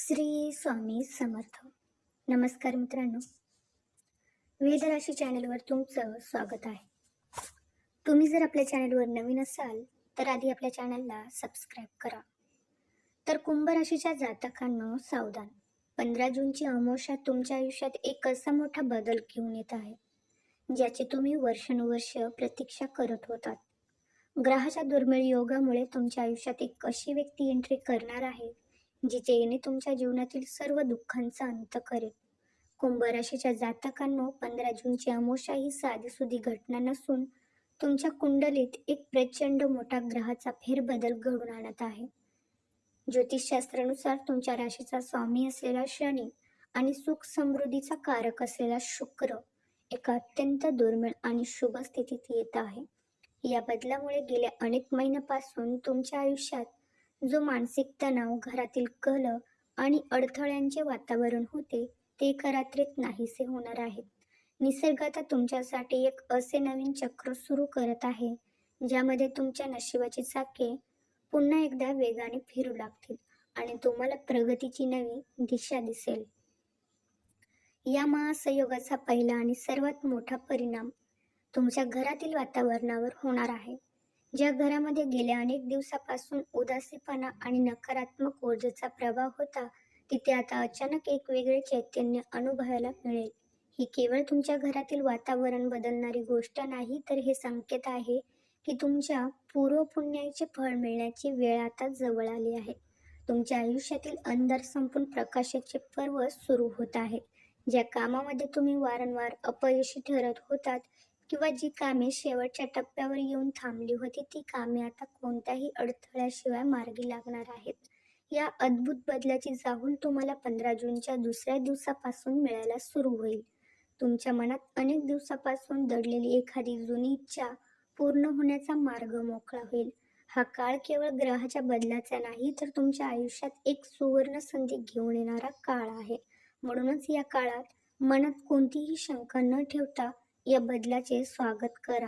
श्री स्वामी समर्थ. नमस्कार मित्रांनो, वेदराशी चॅनलवर तुमचं स्वागत आहे. तुम्ही जर आपल्या चॅनलवर नवीन असाल तर आधी आपल्या चॅनलला सबस्क्राईब करा. तर कुंभ राशीच्या जातकांनो सावधान. 15 जूनची अमावस्या तुमच्या आयुष्यात एक असा मोठा बदल घेऊन येत आहे ज्याची तुम्ही वर्षानुवर्ष प्रतीक्षा करत होतात. ग्रहाच्या दुर्मिळ योगामुळे तुमच्या आयुष्यात एक अशी व्यक्ती एंट्री करणार आहे जिचे येणे तुमच्या जीवनातील सर्व दुःखांचा अंत करेल. कुंभ राशीच्या जातकांनो, 15 जूनची अमावस्या ही साधीसुधी घटना नसून तुमच्या कुंडलीत एक प्रचंड मोठा ग्रहाचा फेरबदल घडून आणत आहे. ज्योतिषशास्त्रानुसार तुमच्या राशीचा स्वामी असलेला शनी आणि सुख समृद्धीचा कारक असलेला शुक्र एका अत्यंत दुर्मिळ आणि शुभ स्थितीत येत आहे. या बदलामुळे गेल्या अनेक महिन्यापासून तुमच्या आयुष्यात जो मानसिक तणाव, घरातील कलह आणि अडथळ्यांचे वातावरण होते ते एका रात्रीत नाहीसे होणार आहेत. निसर्ग आता तुमच्यासाठी एक असे नवीन चक्र सुरू करत आहे ज्यामध्ये तुमच्या नशिबाची चाके पुन्हा एकदा वेगाने फिरू लागतील आणि तुम्हाला प्रगतीची नवी दिशा दिसेल. या महासंयोगाचा पहिला आणि सर्वात मोठा परिणाम तुमच्या घरातील वातावरणावर होणार आहे. ज्या घरामध्ये गेल्या अनेक दिवसापासून उदासीपणा आणि नकारात्मक ऊर्जेचा प्रभाव होता तिथे आता अचानक एक वेगळे चैतन्य अनुभवायला मिळेल. ही केवळ तुमच्या घरातील वातावरण बदलणारी गोष्ट नाही, तर हे संकेत आहे की तुमच्या पूर्व पुण्याचे फळ मिळण्याची वेळ आता जवळ आली आहे. तुमच्या आयुष्यातील अंधार संपून प्रकाशाचे पर्व सुरू होत आहे. ज्या कामामध्ये तुम्ही वारंवार अपयशी ठरत होतात किंवा जी कामे शेवटच्या टप्प्यावर येऊन थांबली होती ती कामे आता कोणत्याही अडथळ्याशिवाय मार्गी लागणार आहेत. या अद्भुत बदलाची जाहूल तुम्हाला 15 जूनच्या दुसऱ्या दिवसापासून मिळायला सुरू होईल. तुमच्या मनात अनेक दिवसापासून दडलेली एखादी जुनी इच्छा पूर्ण होण्याचा मार्ग मोकळा होईल. हा काळ केवळ ग्रहाच्या बदलाचा नाही, तर तुमच्या आयुष्यात एक सुवर्ण संधी घेऊन येणारा काळ आहे. म्हणूनच या काळात मनात कोणतीही शंका न ठेवता या बदलाचे स्वागत करा.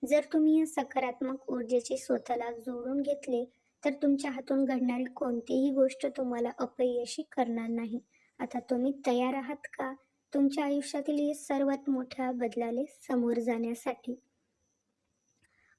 जर तुम्ही या सकारात्मक ऊर्जेचे स्वतःला जोडून घेतले तर तुमच्या हातून घडणारी कोणतीही गोष्ट तुम्हाला अपयशी करणार नाही. आता तुम्ही तयार आहात का तुमच्या आयुष्यातील या सर्वात मोठ्या बदलाले समोर जाण्यासाठी?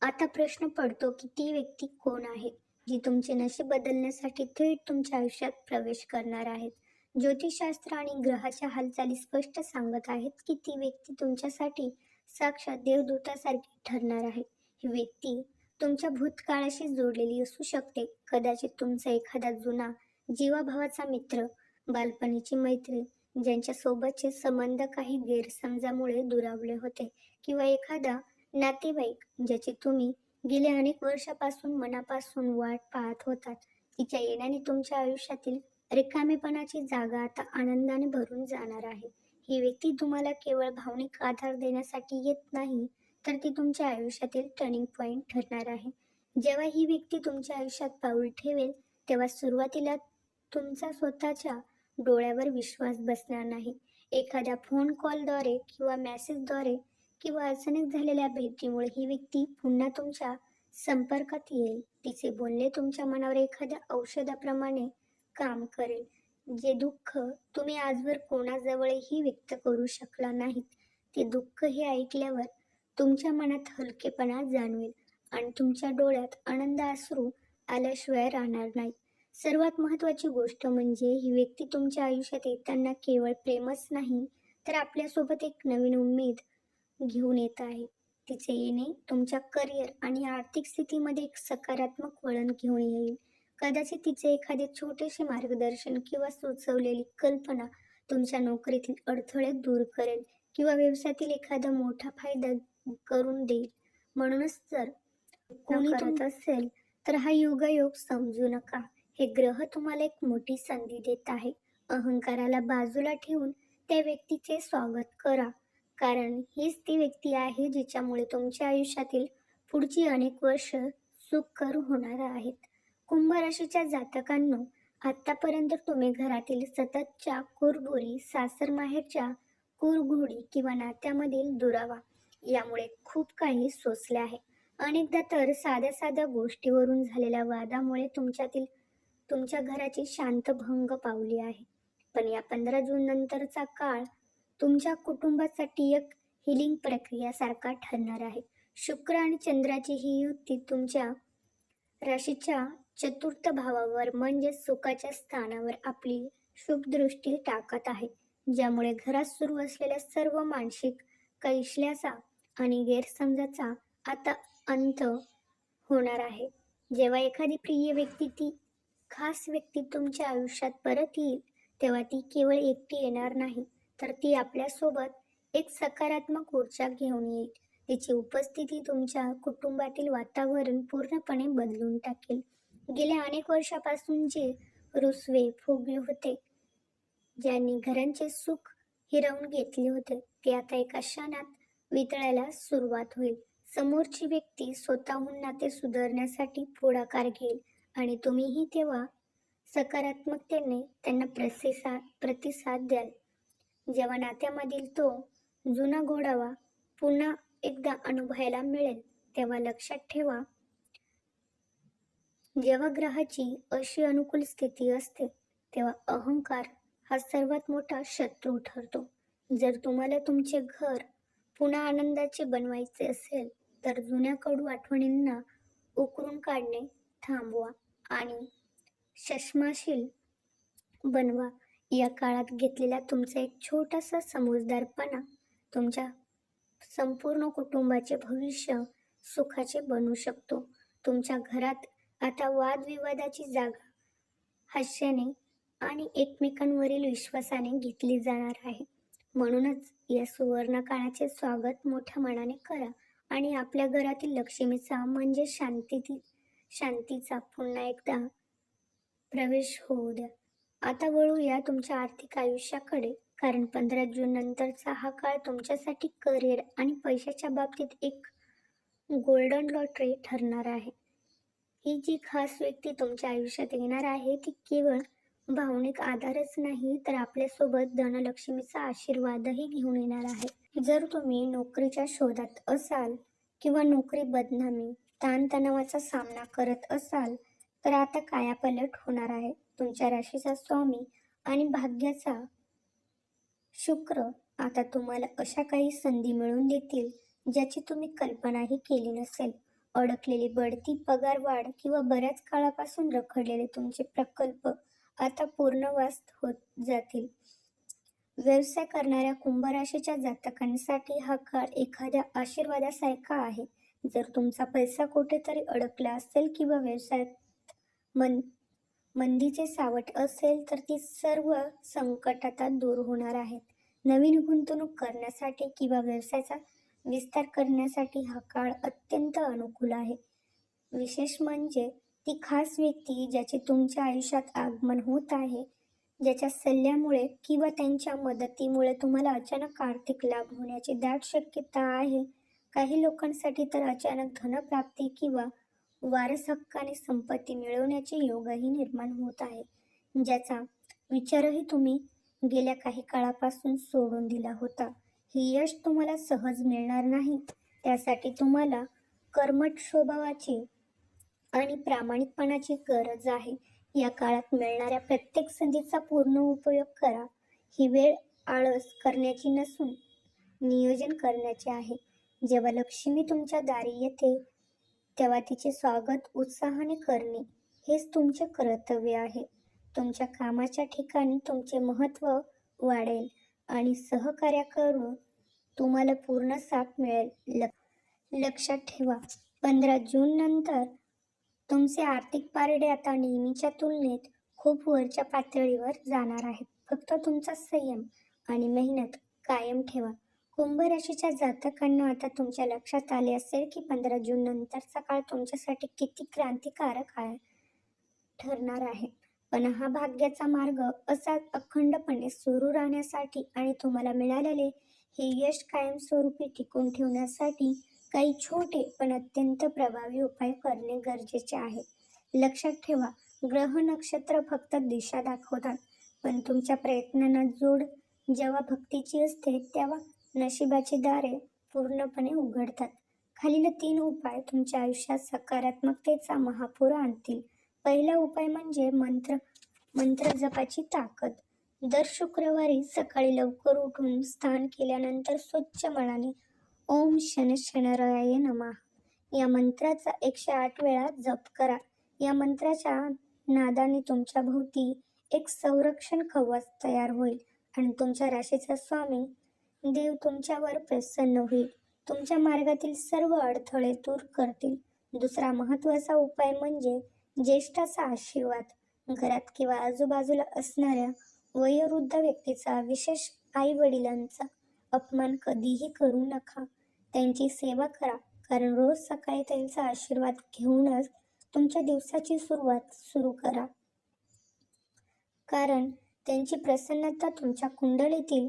आता प्रश्न पडतो की ती व्यक्ती कोण आहे जी तुमचे नशीब बदलण्यासाठी थेट तुमच्या आयुष्यात प्रवेश करणार आहेत. ज्योतिषशास्त्र आणि ग्रहाच्या हालचाली स्पष्ट सांगत आहेत की ती व्यक्ती तुमच्यासाठी साक्षात देवदूतासारखी ठरणार आहे. ही व्यक्ती तुमच्या भूतकाळाशी जोडलेली असू शकते. कदाचित तुमचा एखादा जुना जीवाभावाचा मित्र, बालपणीची मैत्रीण ज्यांच्या सोबतचे संबंध काही गैरसमजामुळे दुरावले होते, किंवा एखादा नातेवाईक ज्याची तुम्ही गेल्या अनेक वर्षापासून मनापासून वाट पाहत होतात. तिच्या येण्याने तुमच्या आयुष्यातील रिकामेपणाची जागा आता आनंदाने भरून जाणार आहे. ही व्यक्ती तुम्हाला केवळ भावनिक आधार देण्यासाठी येत नाही, तर ती तुमच्या आयुष्यातील टर्निंग पॉइंट ठरणार आहे. जेव्हा ही व्यक्ती तुमच्या आयुष्यात पाऊल ठेवेल तेव्हा सुरुवातीला तुमचा स्वतःच्या डोळ्यावर विश्वास बसणार नाही. एखाद्या फोन कॉलद्वारे किंवा मेसेजद्वारे किंवा अचानक झालेल्या भेटीमुळे ही व्यक्ती पुन्हा तुमच्या संपर्कात येईल. तिचे बोलणे तुमच्या मनावर एखाद्या औषधाप्रमाणे काम करेल. जे दुःख तुम्ही आजवर कोणाजवळही व्यक्त करू शकला नाहीत ते दुःख हे ऐकल्यावर तुमच्या मनात हलकेपणा जाणवेल आणि तुमच्या डोळ्यात आनंद अश्रू आल्याशिवाय राहणार नाही. सर्वात महत्त्वाची गोष्ट म्हणजे ही व्यक्ती तुमच्या आयुष्यात येताना केवळ प्रेमच नाही, तर आपल्यासोबत एक नवीन उमेद घेऊन येत आहे. तिचे येणे तुमच्या करिअर आणि आर्थिक स्थितीमध्ये एक सकारात्मक वळण घेऊन येईल. कदाचित तिचे एखादे छोटेसे मार्गदर्शन किंवा सुचवलेली कल्पना तुमच्या नोकरीतील अडथळे दूर करेल किंवा व्यवसायातील एखादा मोठा फायदा करून देईल. म्हणूनच जर कोणी करत असेल तर हा योगायोग समजू नका. हे ग्रह तुम्हाला एक मोठी संधी देत आहे. अहंकाराला बाजूला ठेवून त्या व्यक्तीचे स्वागत करा, कारण हीच ती व्यक्ती आहे जिच्यामुळे तुमच्या आयुष्यातील पुढची अनेक वर्ष सुखकर होणार आहेत. कुंभ राशीच्या जातकांनो, आतापर्यंत तुम्ही घरातील सततच्या कुरबुरी, सासरमाहेरच्या कुरघोडी किंवा नात्यामधील दुरावा यामुळे खूप काही सोसले आहे. अनेकदा तर साध्या साध्या गोष्टीवरून झालेल्या वादामुळे तुमच्या घराची शांतभंग पावली आहे. पण या 15 जून नंतरचा काळ तुमच्या कुटुंबासाठी एक हिलिंग प्रक्रियासारखा ठरणार आहे. शुक्र आणि चंद्राची ही युती तुमच्या राशीच्या चतुर्थ भावावर म्हणजे सुखाच्या स्थानावर आपली शुभ दृष्टी टाकत आहे, ज्यामुळे घरात सुरू असलेल्या सर्व मानसिक कैश्ल्याचा आणि गैरसमजाचा आता अंत होणार आहे. जेव्हा एखादी प्रिय व्यक्ती, ती खास व्यक्ती तुमच्या आयुष्यात परत येईल, तेव्हा ती केवळ एकटी येणार नाही, तर ती आपल्यासोबत एक सकारात्मक ऊर्जा घेऊन येईल. तिची उपस्थिती तुमच्या कुटुंबातील वातावरण पूर्णपणे बदलून टाकेल. गेल्या अनेक वर्षापासून जे रुसवे फुगले होते, ज्यांनी घरांचे सुख हिरावून घेतले होते, ते आता एका क्षणात वितळायला सुरुवात होईल. समोरची व्यक्ती स्वतःहून नाते सुधारण्यासाठी पुढाकार घेईल आणि तुम्हीही तेव्हा सकारात्मकतेने त्यांना प्रतिसाद द्याल. जेव्हा नात्यामधील तो जुना गोडावा पुन्हा एकदा अनुभवायला मिळेल, तेव्हा लक्षात ठेवा, जेव्हा ग्रहाची अशी अनुकूल स्थिती असते, तेव्हा अहंकार हा सर्वात मोठा शत्रू ठरतो. जर तुम्हाला तुमचे घर पुन्हा आनंदाचे बनवायचे असेल, तर जुन्या कडू आठवणींना उकरून काढणे थांबवा आणि शश्माशील बनवा. या काळात घेतलेला तुमचा एक छोटासा समजदारपणा तुमच्या संपूर्ण कुटुंबाचे भविष्य सुखाचे बनू शकतो. तुमच्या घरात आता वादविवादाची जागा हास्याने आणि एकमेकांवरील विश्वासाने घेतली जाणार आहे. म्हणूनच या सुवर्ण काळाचे स्वागत मोठ्या मनाने करा आणि आपल्या घरातील लक्ष्मीचा म्हणजे शांतीचा पुन्हा एकदा प्रवेश होऊ द्या. आता वळूया तुमच्या आर्थिक आयुष्याकडे, कारण 15 जून नंतरचा हा काळ तुमच्यासाठी करिअर आणि पैशाच्या बाबतीत एक गोल्डन लॉटरी ठरणार आहे. ही जी खास व्यक्ती तुमच्या आयुष्यात येणार आहे, ती केवळ भावनिक आधारच नाही, तर आपल्यासोबत धनलक्ष्मीचा आशीर्वादही घेऊन येणार आहे. जर तुम्ही नोकरीच्या शोधात असाल किंवा नोकरी बदनामी, ताणतणावाचा सामना करत असाल, तर आता कायापालट होणार आहे. तुमच्या राशीचा स्वामी आणि भाग्याचा शुक्र आता तुम्हाला अशा काही संधी मिळवून देतील, ज्याची तुम्ही कल्पनाही केली नसेल. अडकलेली बढती, पगारवाढ किंवा बऱ्याच काळापासून रखडलेले तुमचे प्रकल्प आता पूर्णवास होत जातील. व्यवसाय करणाऱ्या कुंभ राशीच्या जातकांसाठी हा काळ एखाद्या आशीर्वादासारखा आहे. जर तुमचा पैसा कुठेतरी अडकला असेल किंवा व्यवसायात मंदीचे सावट असेल, तर ती सर्व संकट आता दूर होणार आहेत. नवीन गुंतवणूक करण्यासाठी किंवा व्यवसायाचा विस्तार करण्यासाठी हा काळ अत्यंत अनुकूल आहे. विशेष म्हणजे ती खास व्यक्ती ज्याचे तुमच्या आयुष्यात आगमन होत आहे, ज्याच्या सल्ल्यामुळे किंवा त्यांच्या मदतीमुळे तुम्हाला अचानक आर्थिक लाभ होण्याची दाट शक्यता आहे. काही लोकांसाठी तर अचानक धनप्राप्ती किंवा वारस हक्काने संपत्ती मिळवण्याचे योगही निर्माण होत आहे, ज्याचा विचारही तुम्ही गेल्या काही काळापासून सोडून दिला होता. हे यश तुम्हाला सहज मिळणार नाही. त्यासाठी तुम्हाला कर्मठ स्वभावाची आणि प्रामाणिकपणाची गरज आहे. या काळात मिळणाऱ्या प्रत्येक संधीचा पूर्ण उपयोग करा. ही वेळ आळस करण्याची नसून नियोजन करण्याची आहे. जेव्हा लक्ष्मी तुमच्या दारी येते, तेव्हा तिचे स्वागत उत्साहाने करणे हेच तुमचे कर्तव्य आहे. तुमच्या कामाच्या ठिकाणी तुमचे महत्त्व वाढेल आणि सहकार्याकडून तुम्हाला पूर्ण साथ मिळेल. लक्षात ठेवा, 15 जून नंतर तुमचे आर्थिक पारडे आता नेहमीच्या तुलनेत खूप वरच्या पातळीवर जाणार आहेत. फक्त तुमचा संयम आणि मेहनत कायम ठेवा. कुंभ राशीच्या जातकांना आता तुमच्या लक्षात आले असेल की 15 जून नंतरचा काळ तुमच्यासाठी किती क्रांतिकारक ठरणार आहे. पण हा भाग्याचा मार्ग असाच अखंडपणे सुरू राहण्यासाठी आणि तुम्हाला मिळालेले हे यश कायमस्वरूपी टिकून ठेवण्यासाठी काही छोटे पण अत्यंत प्रभावी उपाय करणे गरजेचे आहे. लक्षात ठेवा, ग्रह नक्षत्र फक्त दिशा दाखवतात, पण तुमच्या प्रयत्नांना जोड जेव्हा भक्तीची असते, तेव्हा नशिबाची दारे पूर्णपणे उघडतात. खालील 3 उपाय तुमच्या आयुष्यात सकारात्मकतेचा महापूर आणतील. पहिला उपाय म्हणजे मंत्र जपाची ताकद. दर शुक्रवारी सकाळी लवकर उठून स्नान केल्यानंतर स्वच्छ मनाने ओम शनैश्चराय नमः या मंत्राचा 108 वेळा जप करा. या मंत्राच्या नादाने तुमच्या भोवती एक संरक्षण कवच तयार होईल आणि तुमच्या राशीचा स्वामी देव तुमच्यावर प्रसन्न होईल. तुमच्या मार्गातील सर्व अडथळे दूर करतील. दुसरा महत्त्वाचा उपाय म्हणजे ज्येष्ठाचा आशीर्वाद. घरात किंवा आजूबाजूला असणाऱ्या वयोवृद्ध व्यक्तीचा, विशेष आई वडिलांचा अपमान कधीही करू नका. त्यांची सेवा करा, कारण रोज सकाळी त्यांचा आशीर्वाद घेऊनच तुमच्या दिवसाची सुरुवात सुरू करा. कारण त्यांची प्रसन्नता तुमच्या कुंडलीतील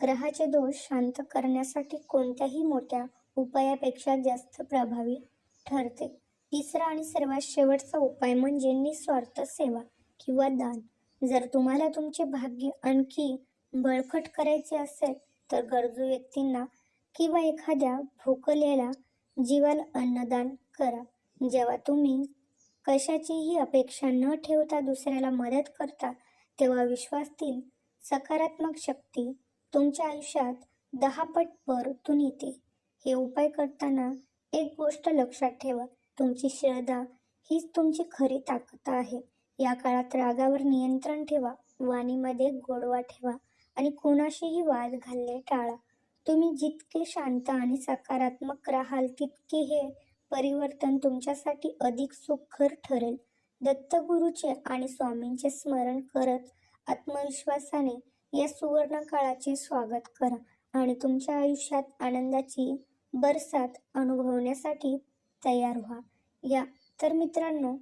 ग्रहाचे दोष शांत करण्यासाठी कोणत्याही मोठ्या उपायापेक्षा जास्त प्रभावी ठरते. तिसरा आणि सर्वात शेवटचा उपाय म्हणजे निस्वार्थ सेवा किंवा दान. जर तुम्हाला तुमचे भाग्य आणखी बळकट करायचे असेल तर गरजू व्यक्तींना किंवा एखाद्या भुकेलेल्या जीवाला अन्नदान करा. जेव्हा तुम्ही कशाचीही अपेक्षा न ठेवता दुसऱ्याला मदत करता तेव्हा विश्वातील सकारात्मक शक्ती तुमच्या आयुष्यात 10 पट परतून येते. हे उपाय करताना एक गोष्ट लक्षात ठेवा, तुमची श्रद्धा हीच तुमची खरी ताकद आहे. या काळात रागावर नियंत्रण ठेवा, वाणीमध्ये गोडवा ठेवा आणि कोणाशीही वाद घालणे टाळा. तुम्ही जितके शांत आणि सकारात्मक राहाल तितके हे परिवर्तन तुमच्यासाठी अधिक सुखकर ठरेल. दत्तगुरूचे आणि स्वामींचे स्मरण करत आत्मविश्वासाने या सुवर्ण काळाचे स्वागत करा आणि तुमच्या आयुष्यात आनंदाची बरसात अनुभवण्यासाठी तयार व्हा. तर मित्रांनो,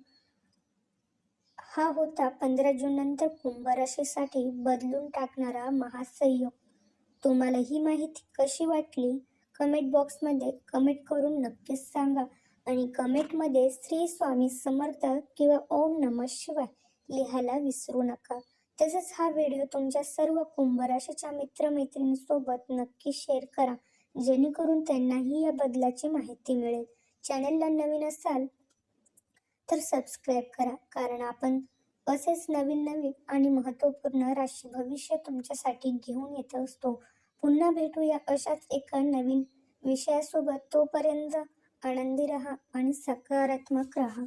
हा होता 15 जून नंतर कुंभ राशीसाठी बदलून टाकणारा महासंयोग. तुम्हाला ही माहिती कशी वाटली कमेंट बॉक्समध्ये कमेंट करून नक्कीच सांगा आणि कमेंटमध्ये श्री स्वामी समर्थ किंवा ओम नमः शिवाय लिहायला विसरू नका. तसेच हा व्हिडिओ तुमच्या सर्व कुंभ राशीच्या मित्रमैत्रिणींसोबत नक्की शेअर करा, जेणेकरून त्यांनाही या बदलाची माहिती मिळेल. चॅनलला नवीन असाल तर सबस्क्राईब करा, कारण आपण असेच नवीन आणि महत्त्वपूर्ण राशी भविष्य तुमच्यासाठी घेऊन येत असतो. पुन्हा भेटूया अशाच एका नवीन विषयासोबत. तोपर्यंत आनंदी राहा आणि सकारात्मक राहा.